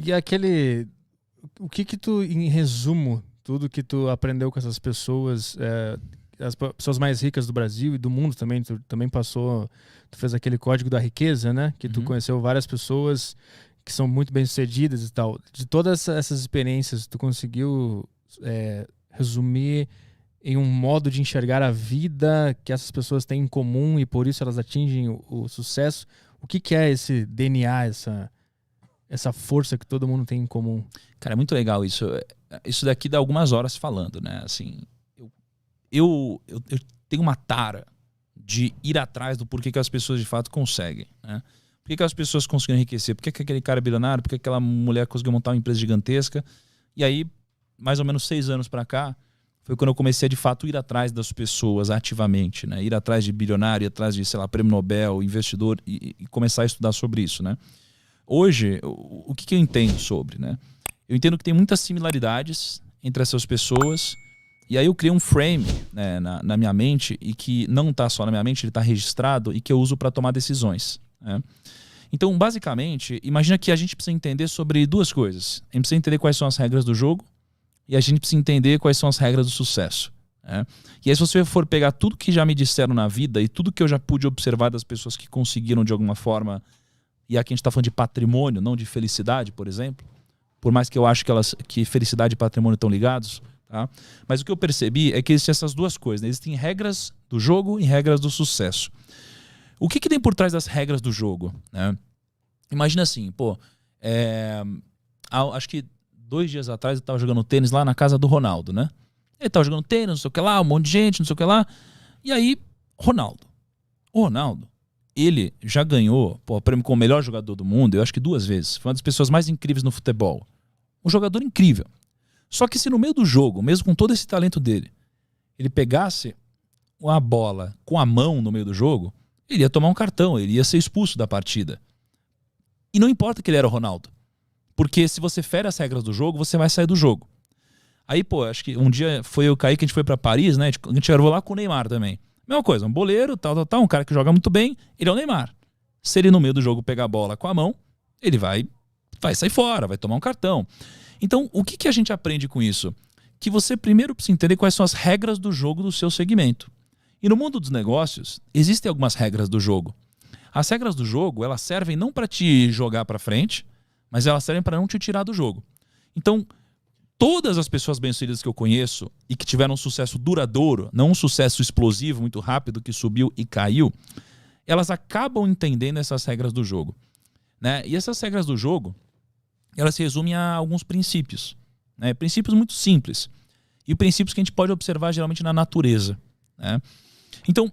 E aquele... O que tu, em resumo, tudo que tu aprendeu com essas pessoas, as pessoas mais ricas do Brasil e do mundo também, tu também passou, tu fez aquele código da riqueza, né? Que tu conheceu várias pessoas que são muito bem-sucedidas e tal. De todas essas experiências, tu conseguiu resumir em um modo de enxergar a vida que essas pessoas têm em comum e por isso elas atingem o sucesso? O que é esse DNA, essa força que todo mundo tem em comum? Cara, é muito legal isso. Isso daqui dá algumas horas falando, né? Assim, eu tenho uma tara de ir atrás do porquê que as pessoas de fato conseguem, né? Por que as pessoas conseguiram enriquecer? Por que aquele cara é bilionário? Por que aquela mulher conseguiu montar uma empresa gigantesca? E aí, mais ou menos 6 anos para cá, foi quando eu comecei a de fato ir atrás das pessoas ativamente, né? Ir atrás de bilionário, ir atrás de, sei lá, prêmio Nobel, investidor e começar a estudar sobre isso, né? Hoje, o que eu entendo sobre, né? Eu entendo que tem muitas similaridades entre essas pessoas. E aí eu criei um frame, né, na minha mente, e que não está só na minha mente, ele está registrado e que eu uso para tomar decisões, né? Então, basicamente, imagina que a gente precisa entender sobre 2 coisas. A gente precisa entender quais são as regras do jogo e a gente precisa entender quais são as regras do sucesso, né? E aí, se você for pegar tudo que já me disseram na vida e tudo que eu já pude observar das pessoas que conseguiram de alguma forma, e aqui a gente está falando de patrimônio, não de felicidade, por exemplo, por mais que eu acho que felicidade e patrimônio estão ligados, tá? Mas o que eu percebi é que existem essas 2 coisas, né? Existem regras do jogo e regras do sucesso. O que tem por trás das regras do jogo, né? Imagina assim, acho que 2 dias atrás eu estava jogando tênis lá na casa do Ronaldo, né? Ele estava jogando tênis, não sei o que lá, um monte de gente, não sei o que lá. E aí, o Ronaldo, ele já ganhou o prêmio como o melhor jogador do mundo, eu acho que 2 vezes. Foi uma das pessoas mais incríveis no futebol. Um jogador incrível. Só que se no meio do jogo, mesmo com todo esse talento dele, ele pegasse uma bola com a mão no meio do jogo, ele ia tomar um cartão, ele ia ser expulso da partida. E não importa que ele era o Ronaldo. Porque se você fere as regras do jogo, você vai sair do jogo. Aí, acho que um dia foi eu e o Kaique, a gente foi pra Paris, né? A gente gravou lá com o Neymar também. Mesma coisa, um boleiro, tal, um cara que joga muito bem, ele é o Neymar. Se ele no meio do jogo pegar a bola com a mão, ele vai sair fora, vai tomar um cartão. Então, o que a gente aprende com isso? Que você primeiro precisa entender quais são as regras do jogo do seu segmento. E no mundo dos negócios, existem algumas regras do jogo. As regras do jogo, elas servem não para te jogar para frente, mas elas servem para não te tirar do jogo. Então, todas as pessoas bem-sucedidas que eu conheço e que tiveram um sucesso duradouro, não um sucesso explosivo, muito rápido, que subiu e caiu, elas acabam entendendo essas regras do jogo, né? E essas regras do jogo, elas se resumem a alguns princípios, né? Princípios muito simples. E princípios que a gente pode observar geralmente na natureza, né? Então,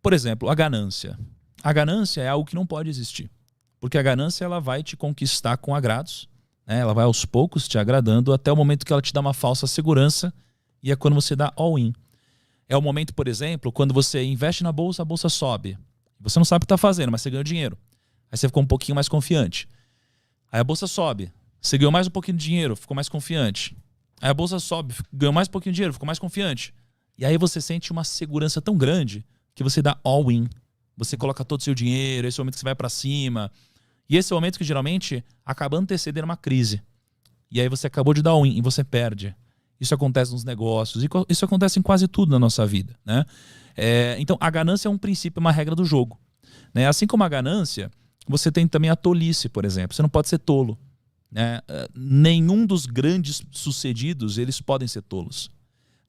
por exemplo, a ganância. A ganância é algo que não pode existir. Porque a ganância, ela vai te conquistar com agrados, né? Ela vai aos poucos te agradando até o momento que ela te dá uma falsa segurança, e é quando você dá all-in. É o momento, por exemplo, quando você investe na bolsa, a bolsa sobe. Você não sabe o que está fazendo, mas você ganhou dinheiro. Aí você ficou um pouquinho mais confiante. Aí a bolsa sobe. Você ganhou mais um pouquinho de dinheiro, ficou mais confiante. Aí a bolsa sobe, ganhou mais um pouquinho de dinheiro, ficou mais confiante. E aí você sente uma segurança tão grande que você dá all-in. Você coloca todo o seu dinheiro, esse é o momento que você vai para cima. E esse é o momento que geralmente acaba antecedendo uma crise. E aí você acabou de dar all-in e você perde. Isso acontece nos negócios, isso acontece em quase tudo na nossa vida, né? Então a ganância é um princípio, uma regra do jogo, né? Assim como a ganância, você tem também a tolice, por exemplo. Você não pode ser tolo, né? Nenhum dos grandes sucedidos, eles podem ser tolos,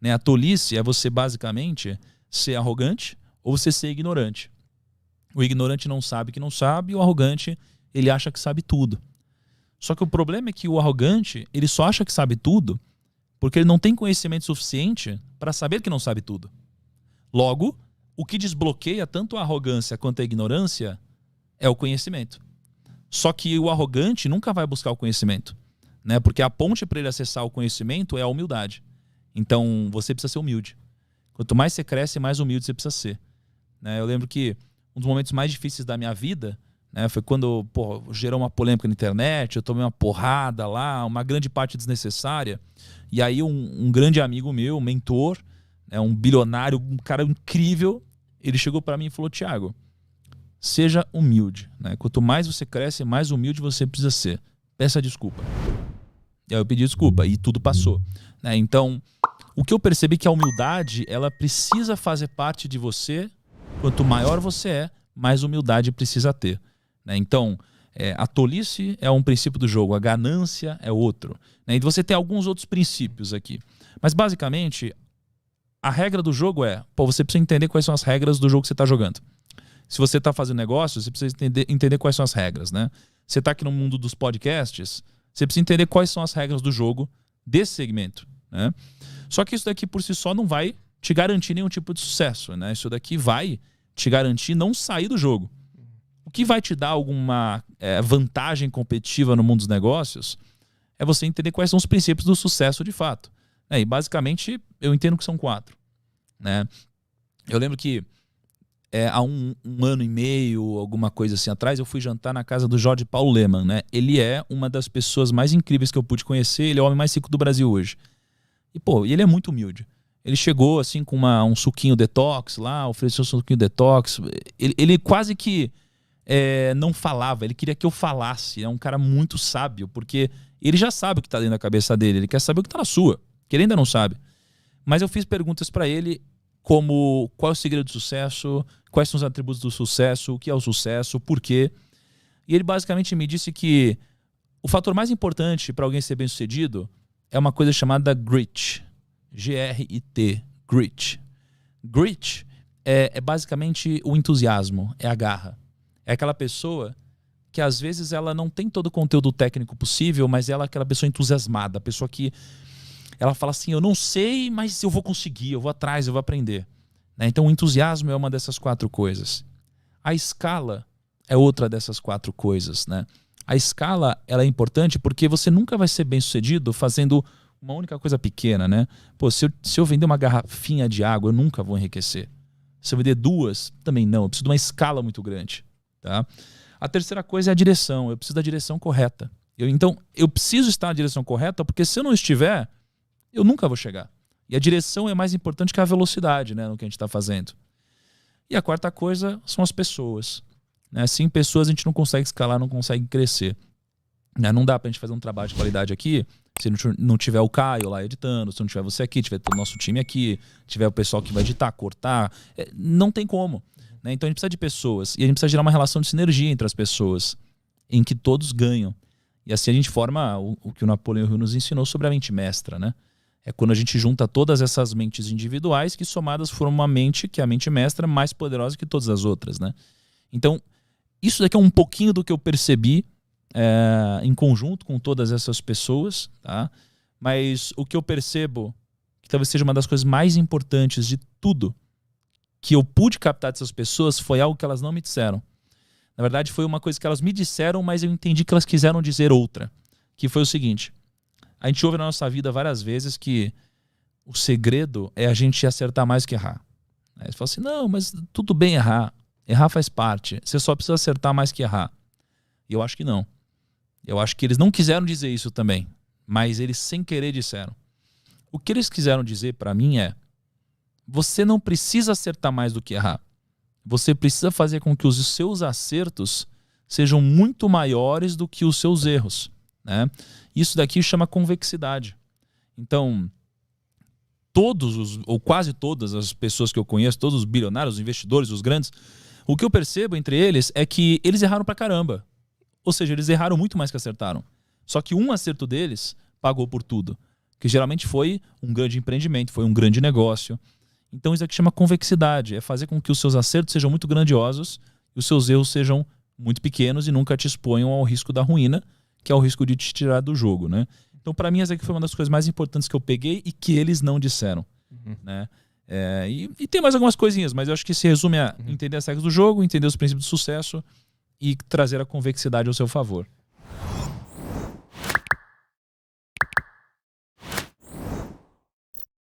né? A tolice é você basicamente ser arrogante ou você ser ignorante. O ignorante não sabe que não sabe, e o arrogante, ele acha que sabe tudo. Só que o problema é que o arrogante, ele só acha que sabe tudo porque ele não tem conhecimento suficiente para saber que não sabe tudo. Logo, o que desbloqueia tanto a arrogância quanto a ignorância é o conhecimento. Só que o arrogante nunca vai buscar o conhecimento, né? Porque a ponte para ele acessar o conhecimento é a humildade. Então, você precisa ser humilde. Quanto mais você cresce, mais humilde você precisa ser, né? Eu lembro que um dos momentos mais difíceis da minha vida, né, foi quando gerou uma polêmica na internet, eu tomei uma porrada lá, uma grande parte desnecessária. E aí um grande amigo meu, um mentor, né, um bilionário, um cara incrível, ele chegou para mim e falou: Thiago, seja humilde, né? Quanto mais você cresce, mais humilde você precisa ser. Peça desculpa. E aí eu pedi desculpa e tudo passou. Né? Então, o que eu percebi é que a humildade, ela precisa fazer parte de você. Quanto maior você é, mais humildade precisa ter. Né? Então, a tolice é um princípio do jogo, a ganância é outro. Né? E você tem alguns outros princípios aqui. Mas, basicamente, a regra do jogo você precisa entender quais são as regras do jogo que você está jogando. Se você está fazendo negócio, você precisa entender quais são as regras. Né? Você está aqui no mundo dos podcasts, você precisa entender quais são as regras do jogo desse segmento. Né? Só que isso daqui por si só não vai te garantir nenhum tipo de sucesso. Né? Isso daqui vai te garantir não sair do jogo. O que vai te dar alguma vantagem competitiva no mundo dos negócios é você entender quais são os princípios do sucesso de fato. E basicamente eu entendo que são 4. Né? Eu lembro que há um ano e meio, alguma coisa assim atrás, eu fui jantar na casa do Jorge Paulo Lemann. Né? Ele é uma das pessoas mais incríveis que eu pude conhecer, ele é o homem mais rico do Brasil hoje. E ele é muito humilde. Ele chegou assim com um suquinho detox lá, ofereceu um suquinho detox. Ele quase que não falava, ele queria que eu falasse. É um cara muito sábio, porque ele já sabe o que está dentro da cabeça dele, ele quer saber o que está na sua, que ele ainda não sabe. Mas eu fiz perguntas para ele como qual é o segredo do sucesso, quais são os atributos do sucesso, o que é o sucesso, por quê. E ele basicamente me disse que o fator mais importante para alguém ser bem-sucedido é uma coisa chamada grit. G-R-I-T. Grit. Grit é basicamente o entusiasmo, é a garra. É aquela pessoa que às vezes ela não tem todo o conteúdo técnico possível, mas ela é aquela pessoa entusiasmada, a pessoa que ela fala assim, eu não sei, mas eu vou conseguir, eu vou atrás, eu vou aprender. Né? Então o entusiasmo é uma dessas 4 coisas. A escala é outra dessas 4 coisas. Né? A escala ela é importante porque você nunca vai ser bem sucedido fazendo uma única coisa pequena. Né? Pô, se eu vender uma garrafinha de água, eu nunca vou enriquecer. Se eu vender 2, também não. Eu preciso de uma escala muito grande. Tá? A terceira coisa é a direção. Eu preciso da direção correta. Então, eu preciso estar na direção correta, porque se eu não estiver, eu nunca vou chegar. E a direção é mais importante que a velocidade, né, no que a gente está fazendo. E a quarta coisa são as pessoas. Né? Sem pessoas a gente não consegue escalar, não consegue crescer. Né? Não dá para a gente fazer um trabalho de qualidade aqui se não tiver o Caio lá editando, se não tiver você aqui, tiver o nosso time aqui, tiver o pessoal que vai editar, cortar. Não tem como. Né? Então a gente precisa de pessoas. E a gente precisa gerar uma relação de sinergia entre as pessoas, em que todos ganham. E assim a gente forma o que o Napoleão Hill nos ensinou sobre a mente mestra. Né? É quando a gente junta todas essas mentes individuais que somadas formam uma mente, que é a mente mestra, mais poderosa que todas as outras. Né? Então, isso daqui é um pouquinho do que eu percebi em conjunto com todas essas pessoas. Tá? Mas o que eu percebo, que talvez seja uma das coisas mais importantes de tudo, que eu pude captar dessas pessoas, foi algo que elas não me disseram. Na verdade, foi uma coisa que elas me disseram, mas eu entendi que elas quiseram dizer outra. Que foi o seguinte: a gente ouve na nossa vida várias vezes que o segredo é a gente acertar mais que errar. Aí você fala assim, não, mas tudo bem errar. Errar faz parte. Você só precisa acertar mais que errar. E eu acho que não. Eu acho que eles não quiseram dizer isso também. Mas eles sem querer disseram. O que eles quiseram dizer para mim é: você não precisa acertar mais do que errar. Você precisa fazer com que os seus acertos sejam muito maiores do que os seus erros. Né? Isso daqui chama convexidade. Então, ou quase todas as pessoas que eu conheço, todos os bilionários, os investidores, os grandes, o que eu percebo entre eles é que eles erraram pra caramba. Ou seja, eles erraram muito mais que acertaram. Só que um acerto deles pagou por tudo. Que geralmente foi um grande empreendimento, foi um grande negócio. Então isso aqui chama convexidade. É fazer com que os seus acertos sejam muito grandiosos e os seus erros sejam muito pequenos e nunca te exponham ao risco da ruína, que é o risco de te tirar do jogo. Né? Então, para mim, essa aqui foi uma das coisas mais importantes que eu peguei e que eles não disseram. Né? E tem mais algumas coisinhas, mas eu acho que se resume a entender as regras do jogo, entender os princípios do sucesso e trazer a convexidade ao seu favor.